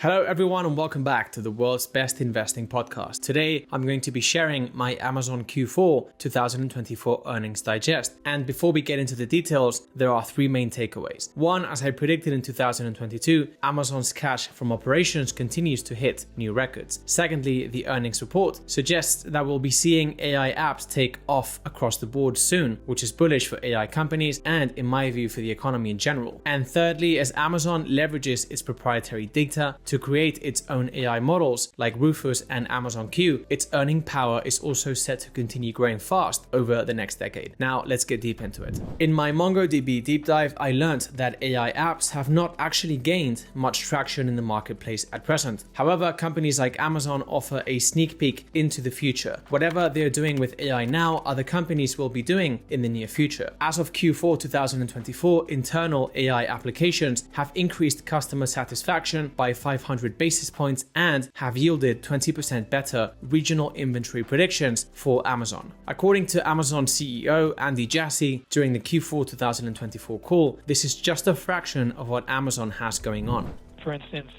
Hello everyone and welcome back to the world's best investing podcast. Today I'm going to be sharing my Amazon Q4 2024 earnings digest. And before we get into the details, there are three main takeaways. One, as I predicted in 2022, Amazon's cash from operations continues to hit new records. Secondly, the earnings report suggests that we'll be seeing AI apps take off across the board soon, which is bullish for AI companies and, in my view, for the economy in general. And thirdly, as Amazon leverages its proprietary data to create its own AI models like Rufus and Amazon Q, its earning power is also set to continue growing fast over the next decade. Now let's get deep into it. In my MongoDB deep dive, I learned that AI apps have not actually gained much traction in the marketplace at present. However, companies like Amazon offer a sneak peek into the future. Whatever they're doing with AI now, other companies will be doing in the near future. As of Q4 2024, internal AI applications have increased customer satisfaction by 500 basis points and have yielded 20% better regional inventory predictions for Amazon. According to Amazon CEO Andy Jassy during the Q4 2024 call, this is just a fraction of what Amazon has going on. For instance,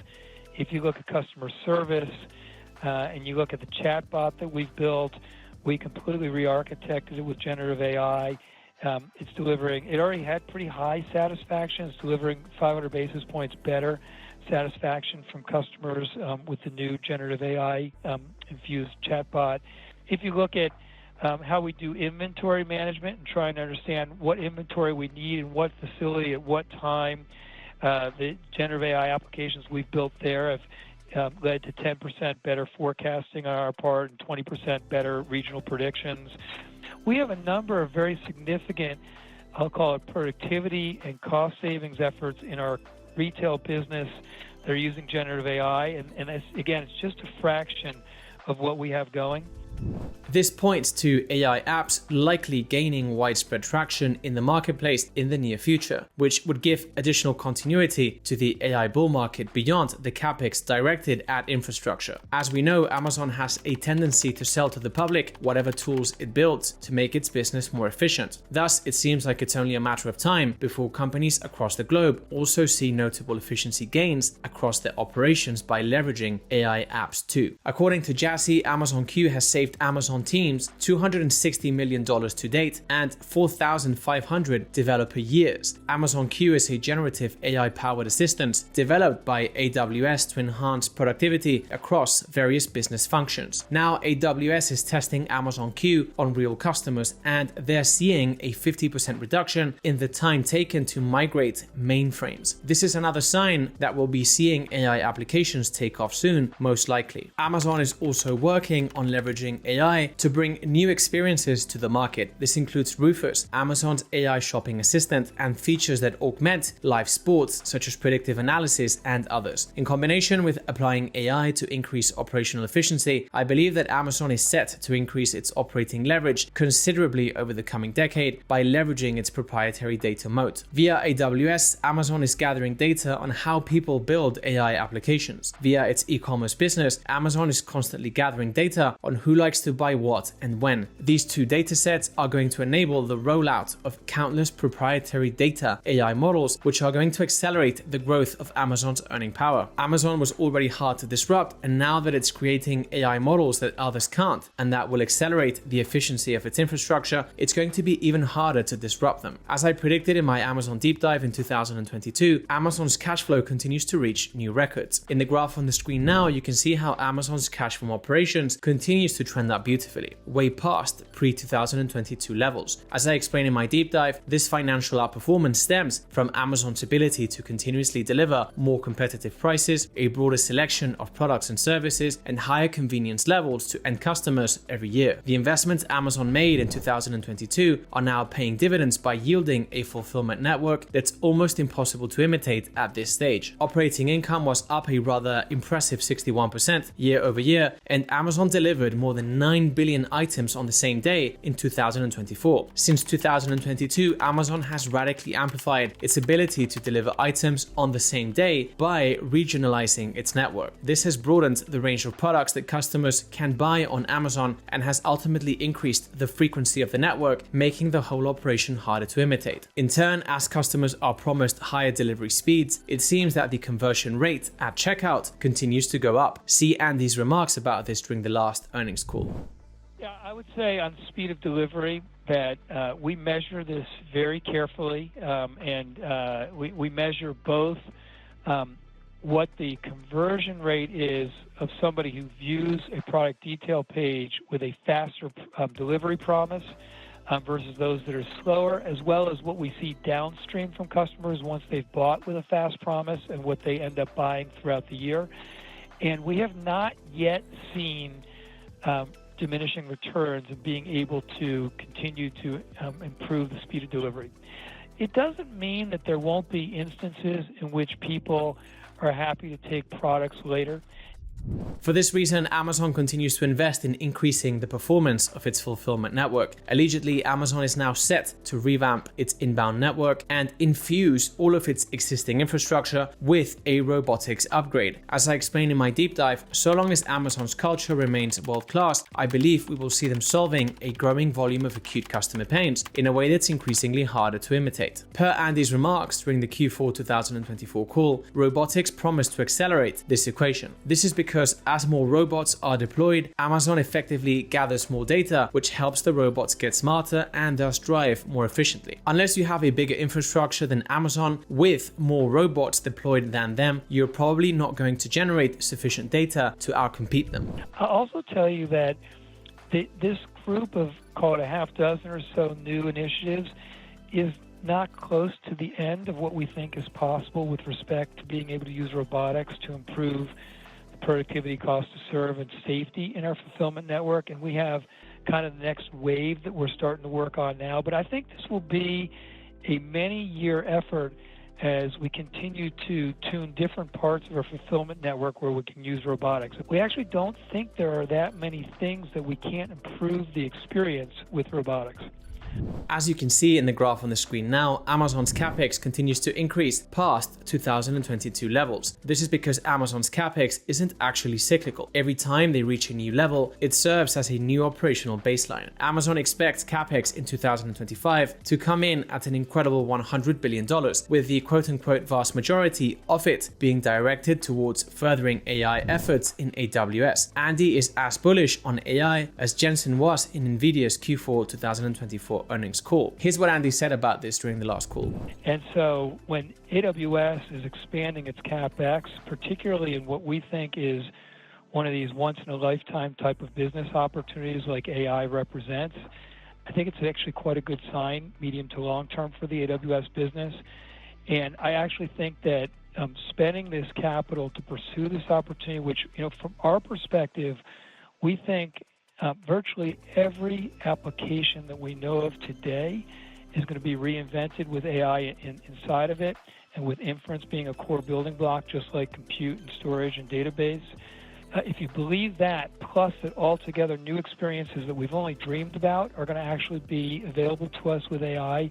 if you look at customer service and you look at the chatbot that we've built, we completely re-architected it with generative AI. It's delivering, it already had pretty high satisfaction. It's delivering 500 basis points better satisfaction from customers with the new generative AI infused chatbot. If you look at how we do inventory management and trying to understand what inventory we need in what facility at what time, the generative AI applications we've built there have led to 10% better forecasting on our part and 20% better regional predictions. We have a number of very significant, I'll call it productivity and cost savings efforts in our retail business. They're using generative AI, and again, it's just a fraction of what we have going. This points to AI apps likely gaining widespread traction in the marketplace in the near future, which would give additional continuity to the AI bull market beyond the capex directed at infrastructure. As we know, Amazon has a tendency to sell to the public whatever tools it builds to make its business more efficient. Thus, it seems like it's only a matter of time before companies across the globe also see notable efficiency gains across their operations by leveraging AI apps too. According to Jassy, Amazon Q has saved Amazon teams $260 million to date and 4,500 developer years. Amazon Q is a generative AI-powered assistant developed by AWS to enhance productivity across various business functions. Now, AWS is testing Amazon Q on real customers, and they're seeing a 50% reduction in the time taken to migrate mainframes. This is another sign that we'll be seeing AI applications take off soon, most likely. Amazon is also working on leveraging AI to bring new experiences to the market. This includes Rufus, Amazon's AI shopping assistant, and features that augment live sports such as predictive analysis and others. In combination with applying AI to increase operational efficiency, I believe that Amazon is set to increase its operating leverage considerably over the coming decade by leveraging its proprietary data moat. Via AWS, Amazon is gathering data on how people build AI applications. Via its e-commerce business, Amazon is constantly gathering data on who likes to buy what and when. These two datasets are going to enable the rollout of countless proprietary data AI models, which are going to accelerate the growth of Amazon's earning power. Amazon was already hard to disrupt, and now that it's creating AI models that others can't, and that will accelerate the efficiency of its infrastructure, it's going to be even harder to disrupt them. As I predicted in my Amazon deep dive in 2022, Amazon's cash flow continues to reach new records. In the graph on the screen now, you can see how Amazon's cash from operations continues to trend up beautifully, way past pre-2022 levels. As I explained in my deep dive, this financial outperformance stems from Amazon's ability to continuously deliver more competitive prices, a broader selection of products and services, and higher convenience levels to end customers every year. The investments Amazon made in 2022 are now paying dividends by yielding a fulfillment network that's almost impossible to imitate at this stage. Operating income was up a rather impressive 61% year over year, and Amazon delivered more more than 9 billion items on the same day in 2024. Since 2022, Amazon has radically amplified its ability to deliver items on the same day by regionalizing its network. This has broadened the range of products that customers can buy on Amazon and has ultimately increased the frequency of the network, making the whole operation harder to imitate. In turn, as customers are promised higher delivery speeds, it seems that the conversion rate at checkout continues to go up. See Andy's remarks about this during the last earnings call. Yeah, I would say on speed of delivery that we measure this very carefully, and we measure both what the conversion rate is of somebody who views a product detail page with a faster delivery promise versus those that are slower, as well as what we see downstream from customers once they've bought with a fast promise and what they end up buying throughout the year. And we have not yet seen diminishing returns and being able to continue to improve the speed of delivery. It doesn't mean that there won't be instances in which people are happy to take products later. For this reason, Amazon continues to invest in increasing the performance of its fulfillment network. Allegedly, Amazon is now set to revamp its inbound network and infuse all of its existing infrastructure with a robotics upgrade. As I explained in my deep dive, so long as Amazon's culture remains world-class, I believe we will see them solving a growing volume of acute customer pains in a way that's increasingly harder to imitate. Per Andy's remarks during the Q4 2024 call, robotics promised to accelerate this equation. This is because as more robots are deployed, Amazon effectively gathers more data, which helps the robots get smarter and thus drive more efficiently. Unless you have a bigger infrastructure than Amazon with more robots deployed than them, you're probably not going to generate sufficient data to outcompete them. I'll also tell you that this group of, call it a half dozen or so new initiatives is not close to the end of what we think is possible with respect to being able to use robotics to improve productivity, cost to serve, and safety in our fulfillment network. And we have kind of the next wave that we're starting to work on now. But I think this will be a many-year effort as we continue to tune different parts of our fulfillment network where we can use robotics. We actually don't think there are that many things that we can't improve the experience with robotics. As you can see in the graph on the screen now, Amazon's capex continues to increase past 2022 levels. This is because Amazon's capex isn't actually cyclical. Every time they reach a new level, it serves as a new operational baseline. Amazon expects capex in 2025 to come in at an incredible $100 billion, with the quote-unquote vast majority of it being directed towards furthering AI efforts in AWS. Andy is as bullish on AI as Jensen was in Nvidia's Q4 2024 earnings call. Here's what Andy said about this during the last call. And so when AWS is expanding its CapEx, particularly in what we think is one of these once-in-a-lifetime type of business opportunities like AI represents, I think it's actually quite a good sign, medium to long term, for the AWS business. And I actually think that spending this capital to pursue this opportunity, which, from our perspective, we think virtually every application that we know of today is going to be reinvented with AI inside of it, and with inference being a core building block, just like compute and storage and database. If you believe that, plus that altogether new experiences that we've only dreamed about are going to actually be available to us with AI,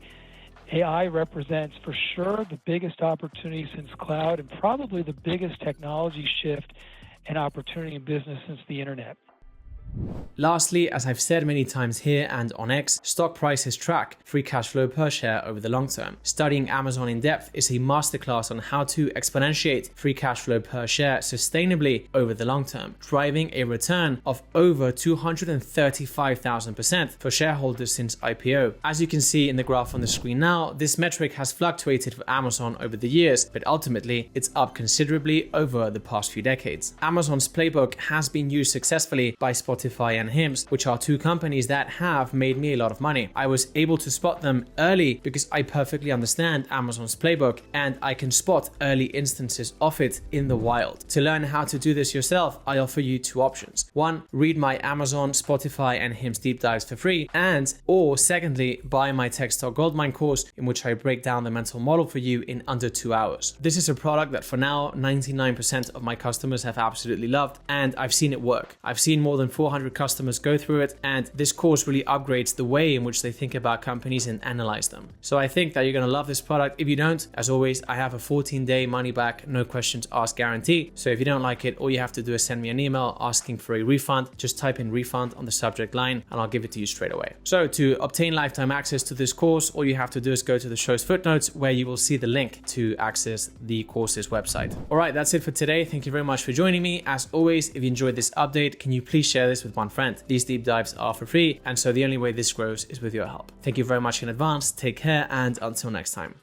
AI represents for sure the biggest opportunity since cloud, and probably the biggest technology shift and opportunity in business since the internet. Lastly, as I've said many times here and on X, stock prices track free cash flow per share over the long term. Studying Amazon in depth is a masterclass on how to exponentiate free cash flow per share sustainably over the long term, driving a return of over 235,000% for shareholders since IPO. As you can see in the graph on the screen now, this metric has fluctuated for Amazon over the years, but ultimately it's up considerably over the past few decades. Amazon's playbook has been used successfully by Spotify and Hims, which are two companies that have made me a lot of money. I was able to spot them early because I perfectly understand Amazon's playbook and I can spot early instances of it in the wild. To learn how to do this yourself, I offer you two options. One, read my Amazon, Spotify and Hims deep dives for free, or secondly, buy my Tech Stock Goldmine course, in which I break down the mental model for you in under 2 hours. This is a product that for now 99% of my customers have absolutely loved, and I've seen it work. I've seen more than 400 400 customers go through it, and this course really upgrades the way in which they think about companies and analyze them. So I think that you're going to love this product. If you don't, as always, I have a 14-day money back, no questions asked guarantee. So if you don't like it, all you have to do is send me an email asking for a refund. Just type in refund on the subject line and I'll give it to you straight away. So to obtain lifetime access to this course, all you have to do is go to the show's footnotes where you will see the link to access the course's website. All right, that's it for today. Thank you very much for joining me. As always, if you enjoyed this update, can you please share this with one friend? These deep dives are for free, and so the only way this grows is with your help. Thank you very much in advance. Take care, and until next time.